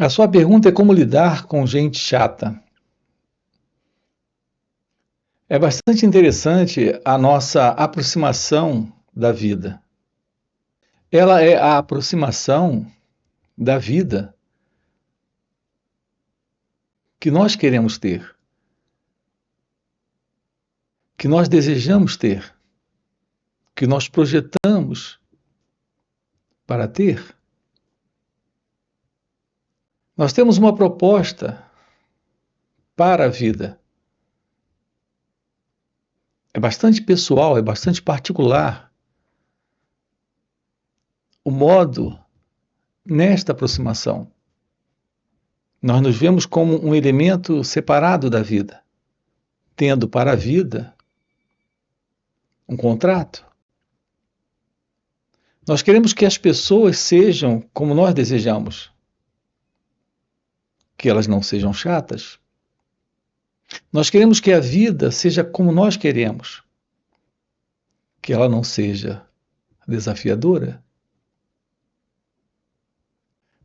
A sua pergunta é como lidar com gente chata. É bastante interessante a nossa aproximação da vida. Ela é a aproximação da vida que nós queremos ter, que nós desejamos ter, que nós projetamos para ter. Nós temos uma proposta para a vida. É bastante pessoal, é bastante particular o modo nesta aproximação. Nós nos vemos como um elemento separado da vida, tendo para a vida um contrato. Nós queremos que as pessoas sejam como nós desejamos, que elas não sejam chatas. Nós queremos que a vida seja como nós queremos, que ela não seja desafiadora.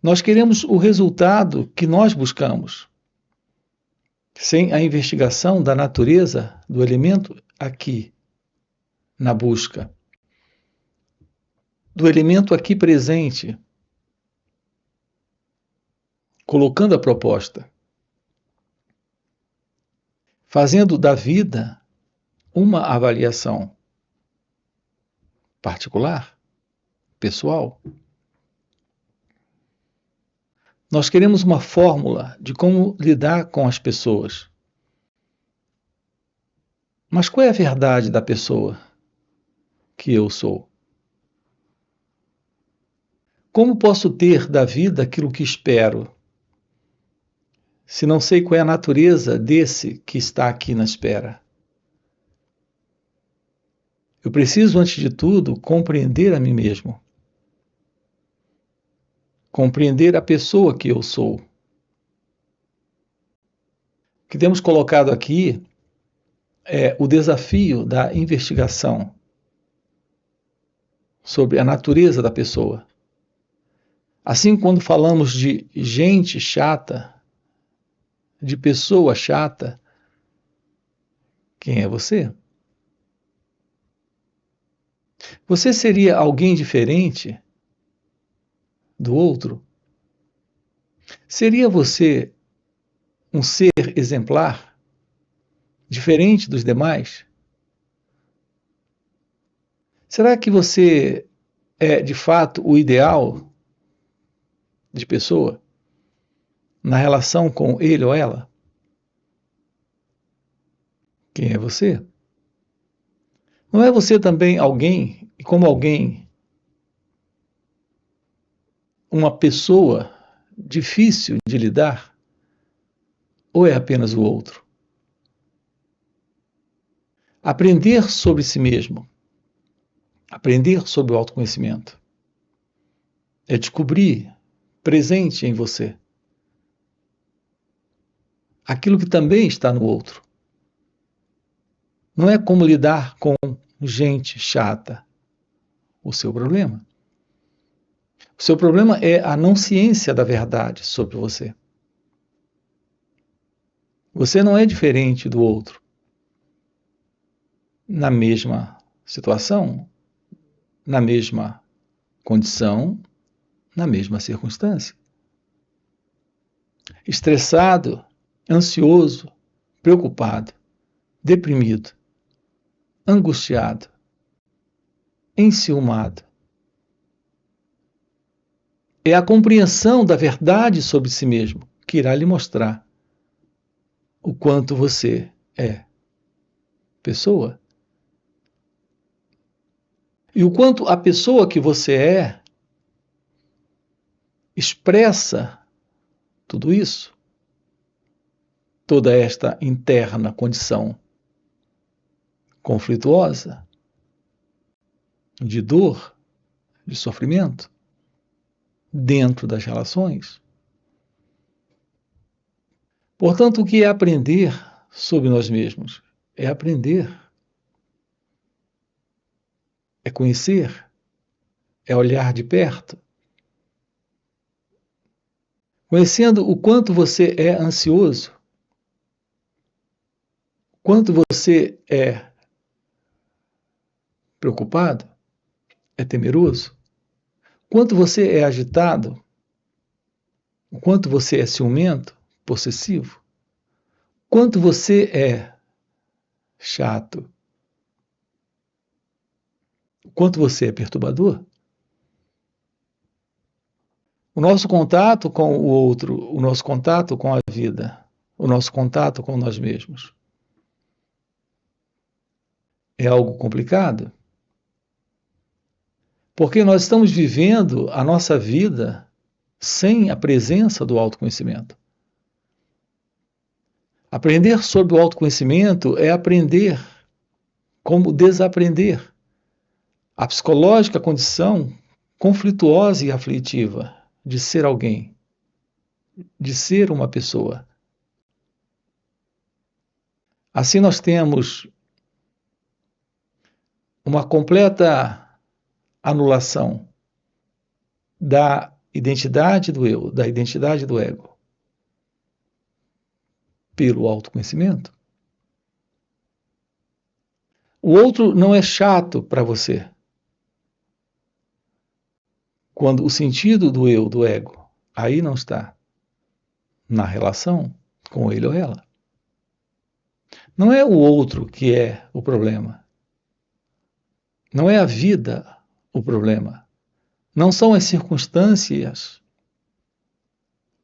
Nós queremos o resultado que nós buscamos, sem a investigação da natureza do elemento aqui, na busca, do elemento aqui presente, colocando a proposta, fazendo da vida uma avaliação particular, pessoal. Nós queremos uma fórmula de como lidar com as pessoas. Mas qual é a verdade da pessoa que eu sou? Como posso ter da vida aquilo que espero, se não sei qual é a natureza desse que está aqui na espera? Eu preciso, antes de tudo, compreender a mim mesmo. Compreender a pessoa que eu sou. O que temos colocado aqui é o desafio da investigação sobre a natureza da pessoa. Assim, quando falamos de gente chata, de pessoa chata, quem é você? Você seria alguém diferente do outro? Seria você um ser exemplar, diferente dos demais? Será que você é, de fato, o ideal de pessoa na relação com ele ou ela? Quem é você? Não é você também alguém, e como alguém, uma pessoa difícil de lidar? Ou é apenas o outro? Aprender sobre si mesmo, aprender sobre o autoconhecimento, é descobrir presente em você aquilo que também está no outro. Não é como lidar com gente chata o seu problema. O seu problema é a não ciência da verdade sobre você. Você não é diferente do outro na mesma situação, na mesma condição, na mesma circunstância. Estressado, ansioso, preocupado, deprimido, angustiado, enciumado. É a compreensão da verdade sobre si mesmo que irá lhe mostrar o quanto você é pessoa. E o quanto a pessoa que você é expressa tudo isso, toda esta interna condição conflituosa, de dor, de sofrimento, dentro das relações. Portanto, o que é aprender sobre nós mesmos? É aprender, é conhecer, é olhar de perto, Conhecendo o quanto você é ansioso, quanto você é preocupado, é temeroso, quanto você é agitado, o quanto você é ciumento, possessivo, quanto você é chato, o quanto você é perturbador. O nosso contato com o outro, o nosso contato com a vida, o nosso contato com nós mesmos é algo complicado, porque nós estamos vivendo a nossa vida sem a presença do autoconhecimento. Aprender sobre o autoconhecimento é aprender como desaprender a psicológica condição conflituosa e aflitiva de ser alguém, de ser uma pessoa. Assim nós temos uma completa anulação da identidade do eu, da identidade do ego, pelo autoconhecimento. O outro não é chato para você, quando o sentido do eu, do ego, aí não está na relação com ele ou ela. Não é o outro que é o problema. Não é a vida o problema. Não são as circunstâncias,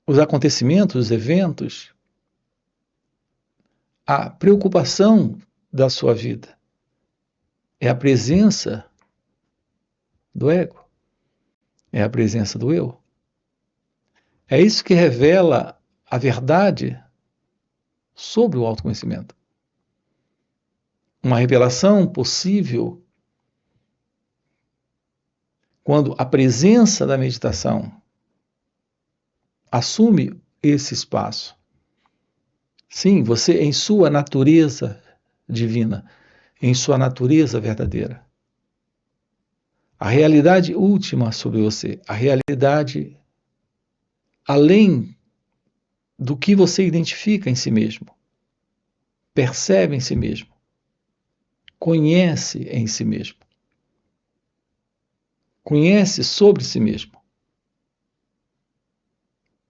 os acontecimentos, os eventos, a preocupação da sua vida. É a presença do ego. É a presença do eu. É isso que revela a verdade sobre o autoconhecimento. Uma revelação possível quando a presença da meditação assume esse espaço. Sim, você em sua natureza divina, em sua natureza verdadeira. A realidade última sobre você, a realidade além do que você identifica em si mesmo, percebe em si mesmo, conhece em si mesmo, conhece sobre si mesmo.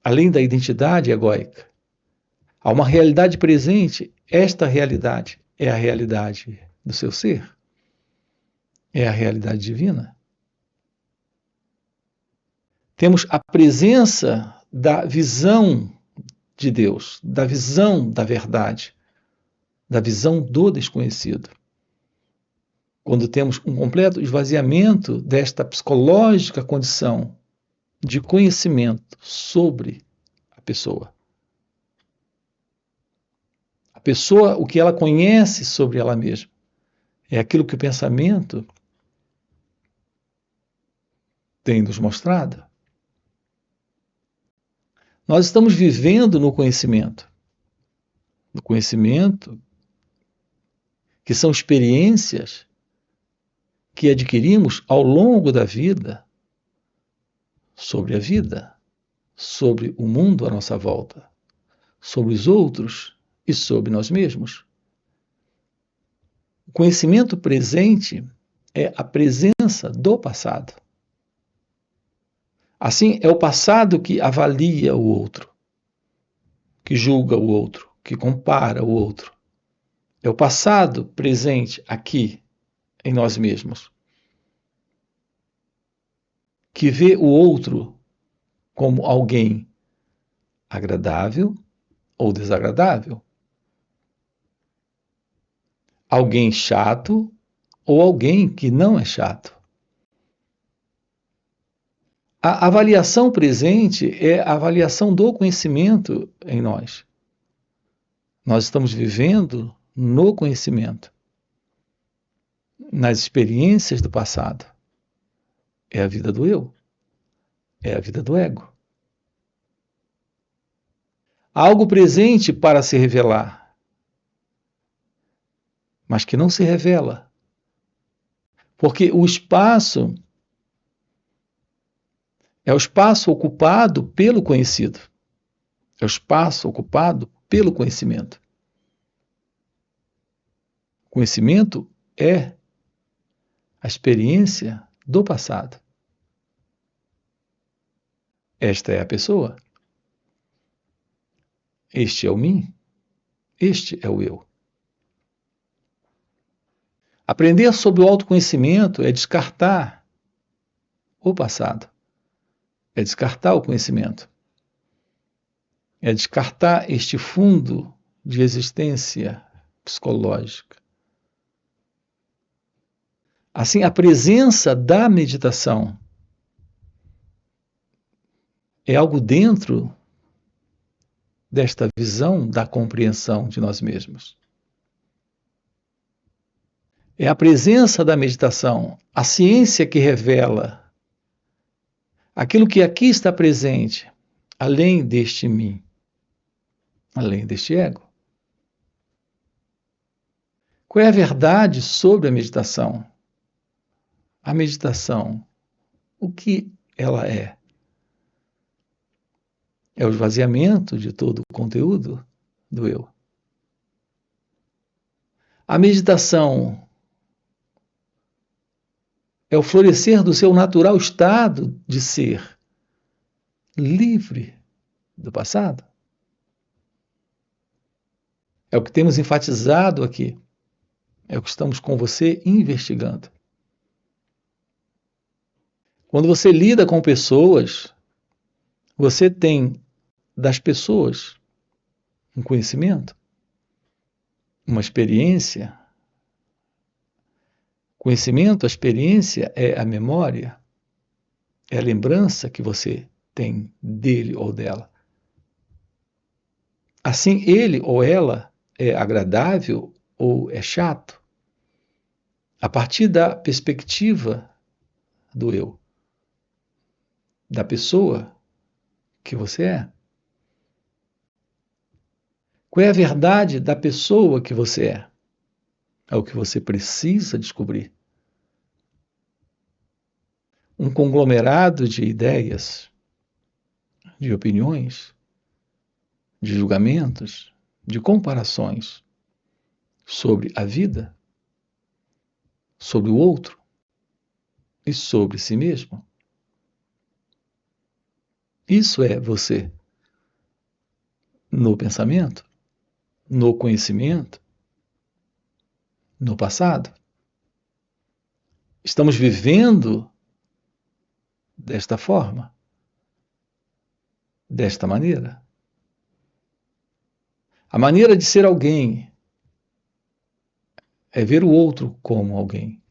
Além da identidade egóica, há uma realidade presente. Esta realidade é a realidade do seu ser, é a realidade divina. Temos a presença da visão de Deus, da visão da verdade, da visão do desconhecido. Quando temos um completo esvaziamento desta psicológica condição de conhecimento sobre a pessoa. A pessoa, o que ela conhece sobre ela mesma, é aquilo que o pensamento tem nos mostrado. Nós estamos vivendo no conhecimento que são experiências que adquirimos ao longo da vida, sobre a vida, sobre o mundo à nossa volta, sobre os outros e sobre nós mesmos. O conhecimento presente é a presença do passado. Assim, é o passado que avalia o outro, que julga o outro, que compara o outro. É o passado presente aqui, em nós mesmos, que vê o outro como alguém agradável ou desagradável, alguém chato ou alguém que não é chato. A avaliação presente é a avaliação do conhecimento em nós. Nós estamos vivendo no conhecimento, nas experiências do passado. É a vida do eu, é a vida do ego. Há algo presente para se revelar, mas que não se revela, porque o espaço é o espaço ocupado pelo conhecido. É o espaço ocupado pelo conhecimento. O conhecimento é a experiência do passado. Esta é a pessoa. Este é o mim. Este é o eu. Aprender sobre o autoconhecimento é descartar o passado. É descartar o conhecimento. É descartar este fundo de existência psicológica. Assim, a presença da meditação é algo dentro desta visão da compreensão de nós mesmos. É a presença da meditação, a ciência que revela aquilo que aqui está presente, além deste mim, além deste ego. Qual é a verdade sobre a meditação? A meditação, o que ela é? É o esvaziamento de todo o conteúdo do eu. A meditação é o florescer do seu natural estado de ser livre do passado. É o que temos enfatizado aqui. É o que estamos com você investigando. Quando você lida com pessoas, você tem das pessoas um conhecimento, uma experiência. Conhecimento, a experiência é a memória, é a lembrança que você tem dele ou dela. Assim, ele ou ela é agradável ou é chato, a partir da perspectiva do eu, da pessoa que você é. Qual é a verdade da pessoa que você é? É o que você precisa descobrir. Um conglomerado de ideias, de opiniões, de julgamentos, de comparações sobre a vida, sobre o outro e sobre si mesmo. Isso é você no pensamento, no conhecimento, no passado. Estamos vivendo desta forma, desta maneira. A maneira de ser alguém é ver o outro como alguém.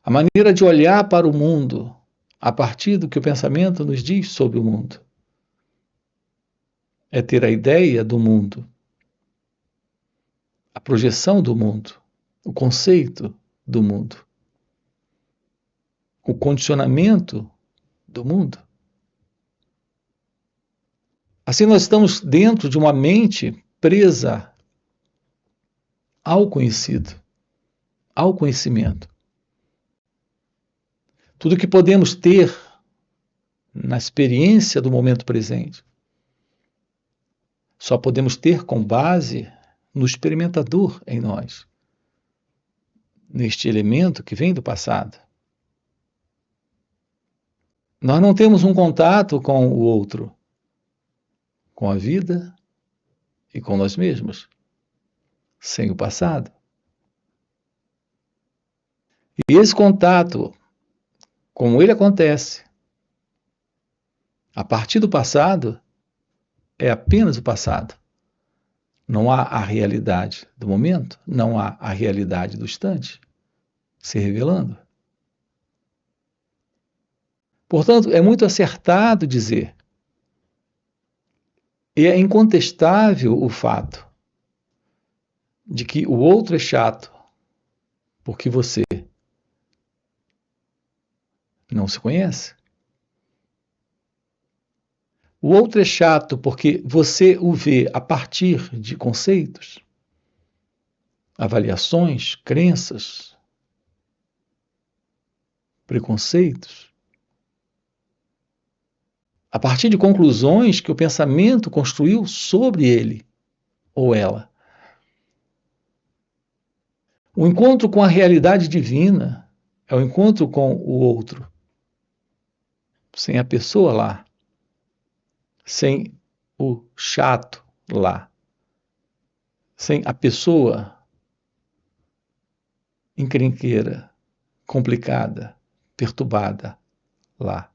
A maneira de olhar para o mundo a partir do que o pensamento nos diz sobre o mundo é ter a ideia do mundo, a projeção do mundo, o conceito do mundo, o condicionamento do mundo. Assim, nós estamos dentro de uma mente presa ao conhecido, ao conhecimento. Tudo que podemos ter na experiência do momento presente, só podemos ter com base no experimentador em nós, neste elemento que vem do passado. Nós não temos um contato com o outro, com a vida e com nós mesmos, sem o passado. E esse contato, como ele acontece a partir do passado, é apenas o passado. Não há a realidade do momento, não há a realidade do instante se revelando. Portanto, é muito acertado dizer, e é incontestável o fato de que o outro é chato porque você não se conhece. O outro é chato porque você o vê a partir de conceitos, avaliações, crenças, preconceitos. a partir de conclusões que o pensamento construiu sobre ele ou ela. O encontro com a realidade divina é o encontro com o outro, sem a pessoa lá, sem o chato lá, sem a pessoa encrenqueira, complicada, perturbada lá.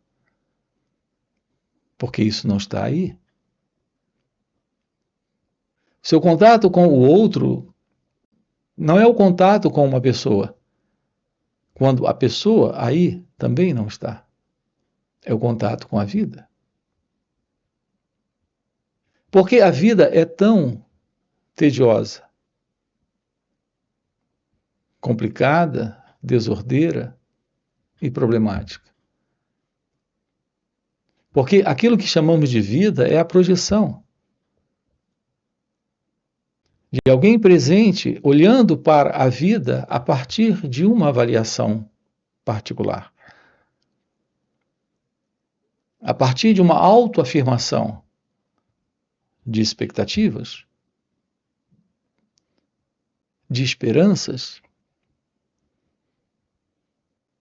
Porque isso não está aí. Seu contato com o outro não é o contato com uma pessoa, quando a pessoa aí também não está. É o contato com a vida. Porque a vida é tão tediosa, complicada, desordeira e problemática. Porque aquilo que chamamos de vida é a projeção de alguém presente olhando para a vida a partir de uma avaliação particular. A partir de uma autoafirmação de expectativas, de esperanças,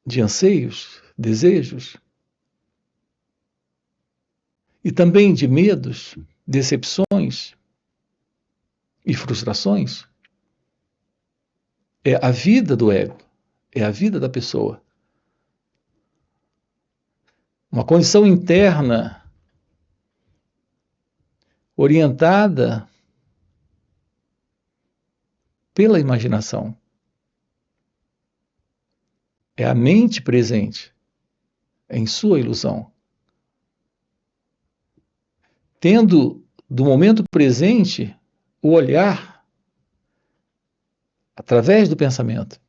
de anseios, desejos, e também de medos, decepções e frustrações. É a vida do ego, é a vida da pessoa. Uma condição interna orientada pela imaginação. É a mente presente em sua ilusão. Tendo do momento presente o olhar através do pensamento,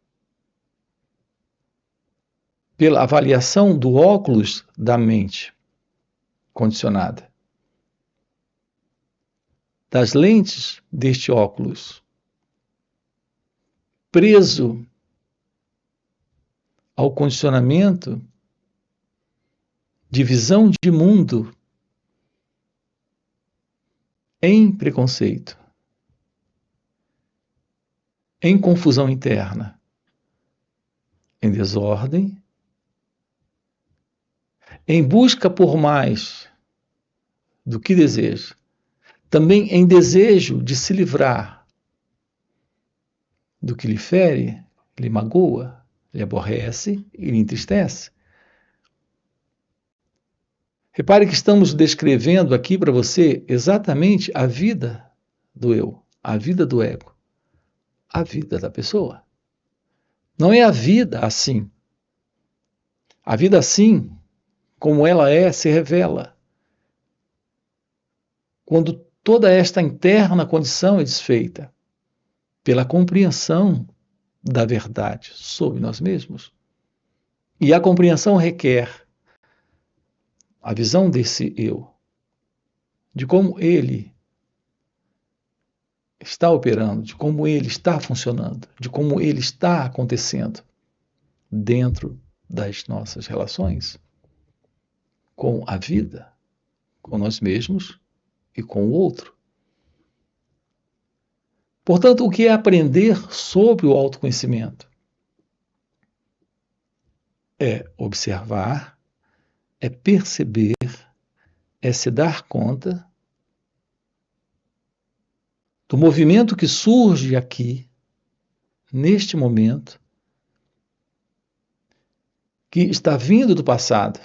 pela avaliação do óculos da mente condicionada, das lentes deste óculos, preso ao condicionamento de visão de mundo em preconceito, em confusão interna, em desordem, em busca por mais do que deseja, também em desejo de se livrar do que lhe fere, lhe magoa, lhe aborrece e lhe entristece. Repare que estamos descrevendo aqui para você exatamente a vida do eu, a vida do ego, a vida da pessoa. Não é a vida assim. A vida assim, como ela é, se revela quando toda esta interna condição é desfeita pela compreensão da verdade sobre nós mesmos. E a compreensão requer a visão desse eu, de como ele está operando, de como ele está funcionando, de como ele está acontecendo dentro das nossas relações com a vida, com nós mesmos e com o outro. Portanto, o que é aprender sobre o autoconhecimento? É observar, é perceber, é se dar conta do movimento que surge aqui, neste momento, que está vindo do passado,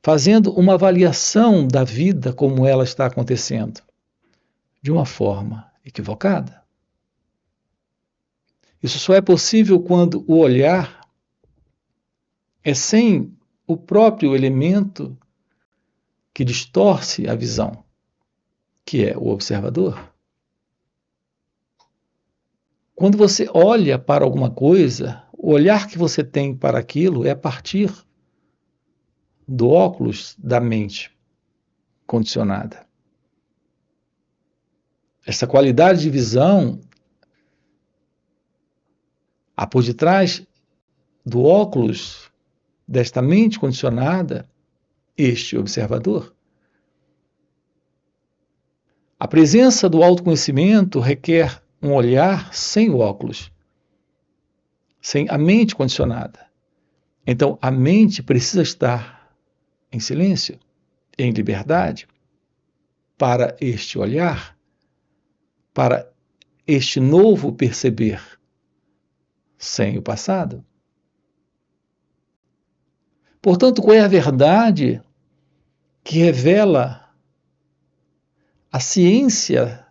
fazendo uma avaliação da vida como ela está acontecendo, de uma forma equivocada. Isso só é possível quando o olhar é sem o próprio elemento que distorce a visão, que é o observador. Quando você olha para alguma coisa, o olhar que você tem para aquilo é a partir do óculos da mente condicionada. Essa qualidade de visão, há por detrás do óculos desta mente condicionada, este observador. A presença do autoconhecimento requer um olhar sem o óculos, sem a mente condicionada. Então, a mente precisa estar em silêncio, em liberdade, para este olhar, para este novo perceber, sem o passado. Portanto, qual é a verdade que revela a ciência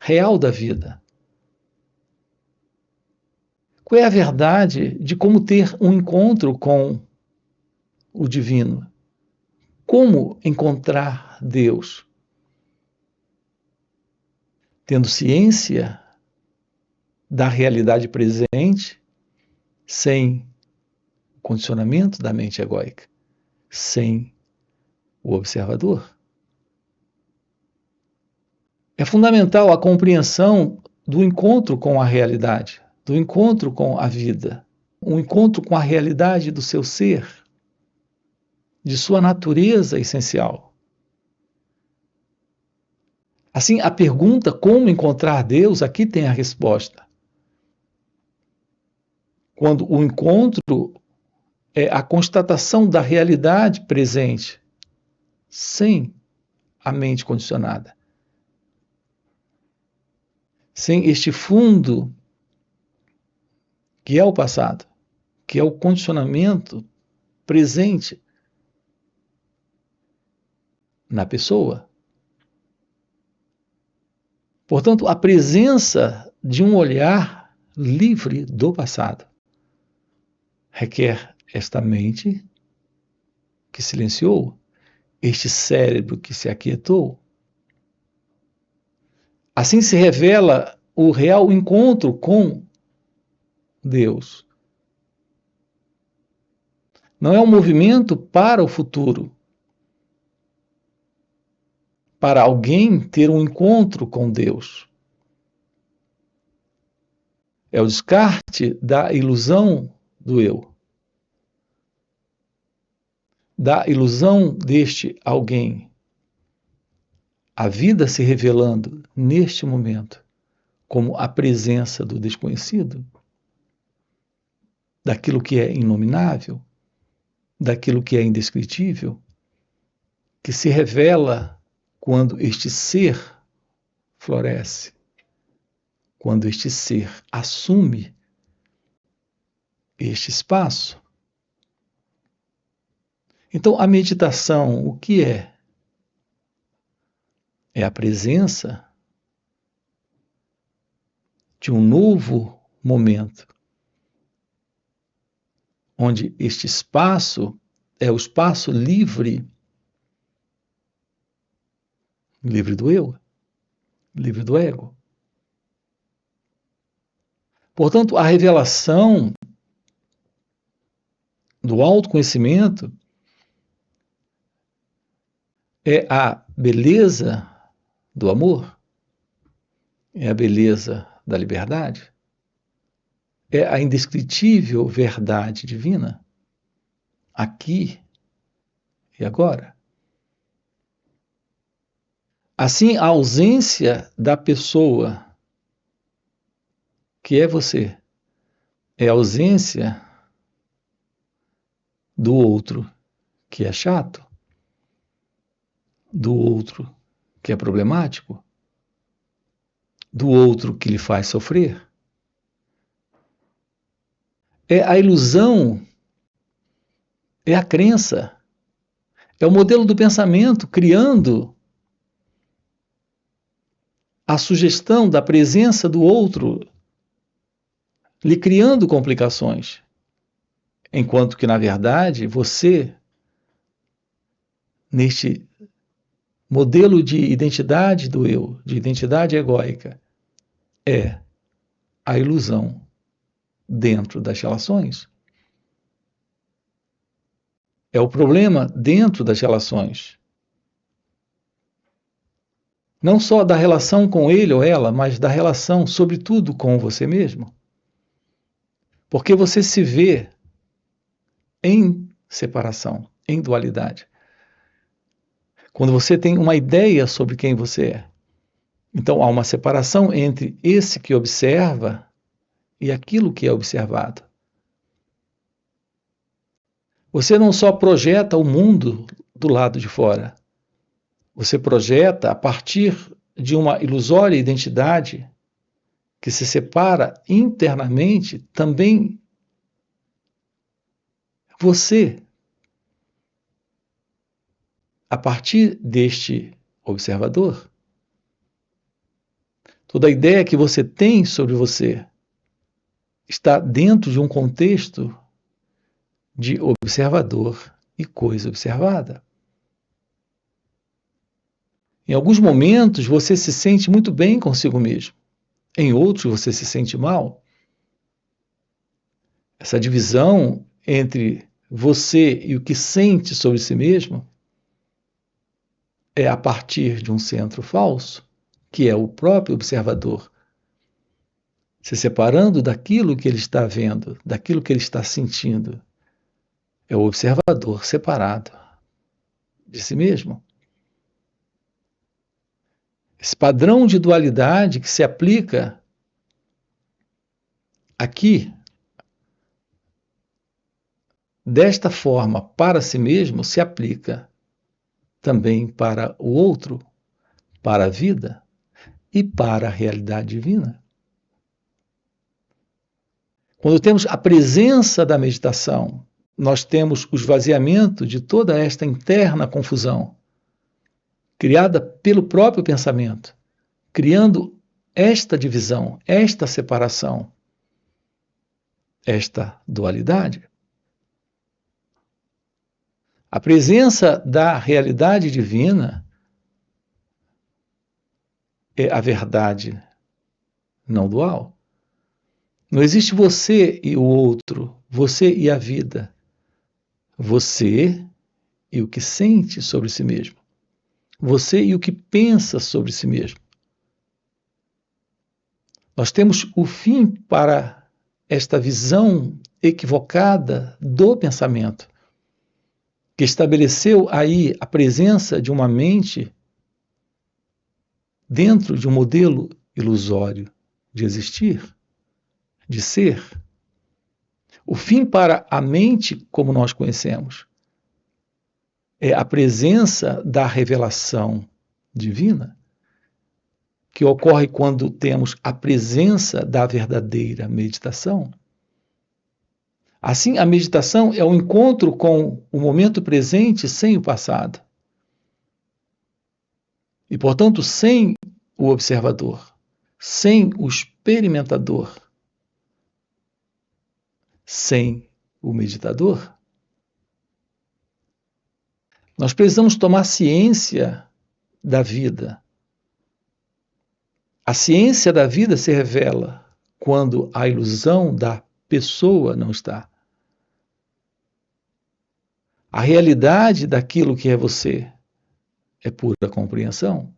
real da vida? Qual é a verdade de como ter um encontro com o divino? Como encontrar Deus? Tendo ciência da realidade presente, sem o condicionamento da mente egóica, sem o observador. É fundamental a compreensão do encontro com a realidade, do encontro com a vida, um encontro com a realidade do seu ser, de sua natureza essencial. Assim, a pergunta como encontrar Deus, aqui tem a resposta. Quando o encontro é a constatação da realidade presente, sem a mente condicionada. Sem este fundo que é o passado, que é o condicionamento presente na pessoa. Portanto, a presença de um olhar livre do passado requer esta mente que silenciou, este cérebro que se aquietou. Assim se revela o real encontro com Deus. Não é um movimento para o futuro, para alguém ter um encontro com Deus. É o descarte da ilusão do eu, da ilusão deste alguém. A vida se revelando neste momento como a presença do desconhecido, daquilo que é inominável, daquilo que é indescritível, que se revela quando este ser floresce, quando este ser assume este espaço. Então, a meditação, o que é? É a presença de um novo momento, onde este espaço é o espaço livre do eu, livre do ego. Portanto, a revelação do autoconhecimento é a beleza do amor, é a beleza da liberdade, é a indescritível verdade divina, aqui e agora. Assim, a ausência da pessoa, que é você, é a ausência do outro, que é chato, do outro que é problemático, do outro que lhe faz sofrer. É a ilusão, é a crença, é o modelo do pensamento criando a sugestão da presença do outro, lhe criando complicações. Enquanto que, na verdade, você, neste modelo de identidade do eu, de identidade egóica, é a ilusão dentro das relações. É o problema dentro das relações. Não só da relação com ele ou ela, mas da relação, sobretudo, com você mesmo. Porque você se vê em separação, em dualidade. Quando você tem uma ideia sobre quem você é. Então há uma separação entre esse que observa e aquilo que é observado. Você não só projeta o mundo do lado de fora, você projeta a partir de uma ilusória identidade que se separa internamente também você. A partir deste observador, toda a ideia que você tem sobre você está dentro de um contexto de observador e coisa observada. Em alguns momentos você se sente muito bem consigo mesmo, em outros você se sente mal. Essa divisão entre você e o que sente sobre si mesmo é a partir de um centro falso, que é o próprio observador, se separando daquilo que ele está vendo, daquilo que ele está sentindo. É o observador separado de si mesmo. Esse padrão de dualidade que se aplica aqui, desta forma, para si mesmo, se aplica também para o outro, para a vida e para a realidade divina. Quando temos a presença da meditação, nós temos o esvaziamento de toda esta interna confusão, criada pelo próprio pensamento, criando esta divisão, esta separação, esta dualidade. A presença da realidade divina é a verdade não dual. Não existe você e o outro, você e a vida, você e o que sente sobre si mesmo, você e o que pensa sobre si mesmo. Nós temos o fim para esta visão equivocada do pensamento, que estabeleceu aí a presença de uma mente dentro de um modelo ilusório de existir, de ser. O fim para a mente, como nós conhecemos, é a presença da revelação divina, que ocorre quando temos a presença da verdadeira meditação. Assim, a meditação é o encontro com o momento presente sem o passado. E, portanto, sem o observador, sem o experimentador, sem o meditador. Nós precisamos tomar ciência da vida. A ciência da vida se revela quando a ilusão da pessoa não está. A realidade daquilo que é você é pura compreensão.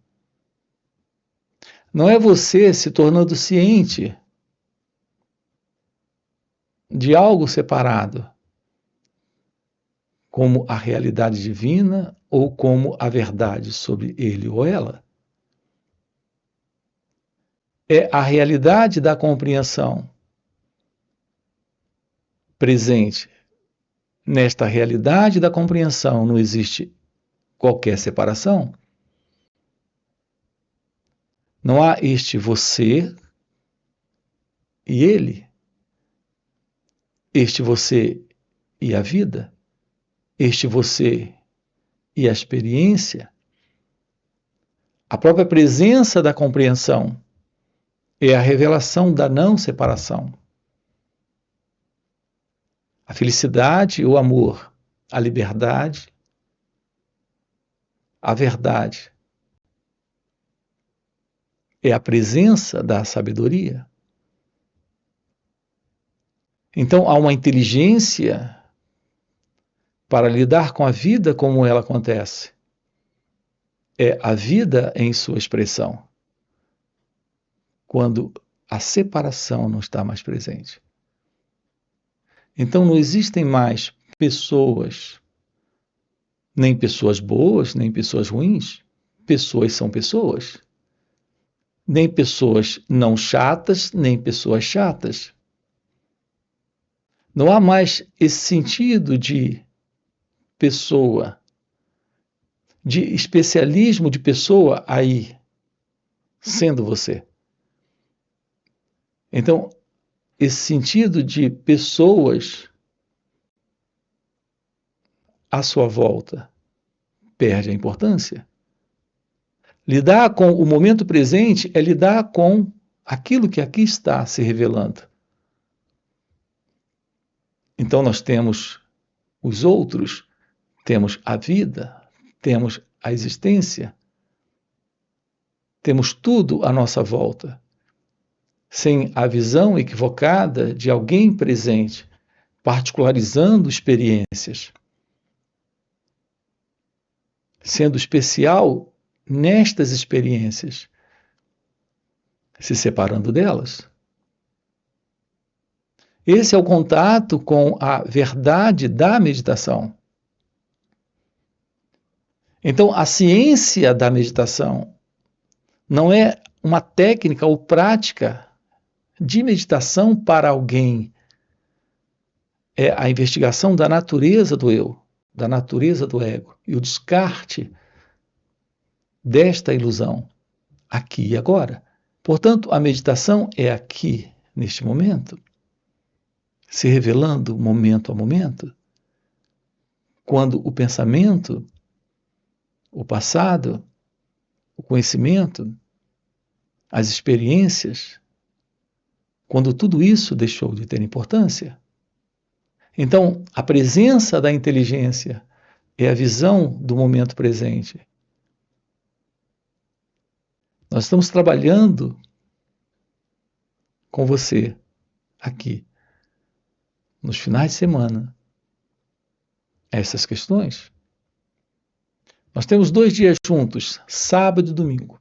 Não é você se tornando ciente de algo separado, como a realidade divina ou como a verdade sobre ele ou ela. É a realidade da compreensão presente. Nesta realidade da compreensão não existe qualquer separação. Não há este você e ele, este você e a vida, este você e a experiência. A própria presença da compreensão é a revelação da não separação. A felicidade, o amor, a liberdade, a verdade é a presença da sabedoria. Então há uma inteligência para lidar com a vida como ela acontece. É a vida em sua expressão, quando a separação não está mais presente. Então não existem mais pessoas Nem pessoas boas, nem pessoas ruins. Pessoas são pessoas. Nem pessoas não chatas, nem pessoas chatas. Não há mais esse sentido de pessoa, de especialismo de pessoa aí, sendo você. Então, esse sentido de pessoas à sua volta perde a importância. Lidar com o momento presente é lidar com aquilo que aqui está se revelando. Então, nós temos os outros, temos a vida, temos a existência, temos tudo à nossa volta. Sem a visão equivocada de alguém presente, particularizando experiências, sendo especial nestas experiências, se separando delas. Esse é o contato com a verdade da meditação. Então, a ciência da meditação não é uma técnica ou prática de meditação para alguém. É a investigação da natureza do eu, da natureza do ego, e o descarte desta ilusão, aqui e agora. Portanto, a meditação é aqui, neste momento, se revelando momento a momento, quando o pensamento, o passado, o conhecimento, as experiências, quando tudo isso deixou de ter importância. Então, a presença da inteligência é a visão do momento presente. Nós estamos trabalhando com você aqui, nos finais de semana, essas questões. Nós temos 2 dias juntos, sábado e domingo,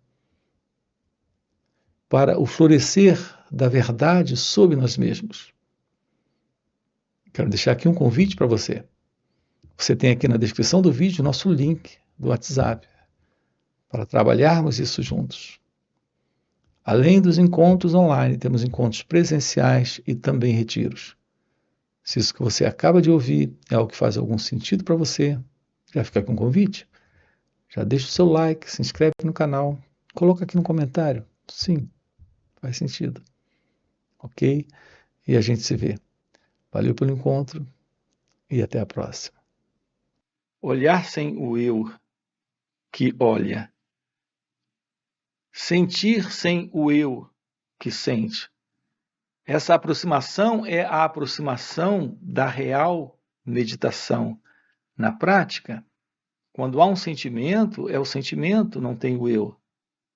para o florescer da verdade sobre nós mesmos. Quero deixar aqui um convite para você. Você tem aqui na descrição do vídeo nosso link do WhatsApp para trabalharmos isso juntos. Além dos encontros online, temos encontros presenciais e também retiros. Se isso que você acaba de ouvir é algo que faz algum sentido para você, já fica aqui um convite. Já deixa o seu like, se inscreve no canal, coloca aqui no comentário. Sim, faz sentido. Ok? E a gente se vê. Valeu pelo encontro e até a próxima. Olhar sem o eu que olha. Sentir sem o eu que sente. Essa aproximação é a aproximação da real meditação. Na prática, quando há um sentimento, é o sentimento, não tem o eu.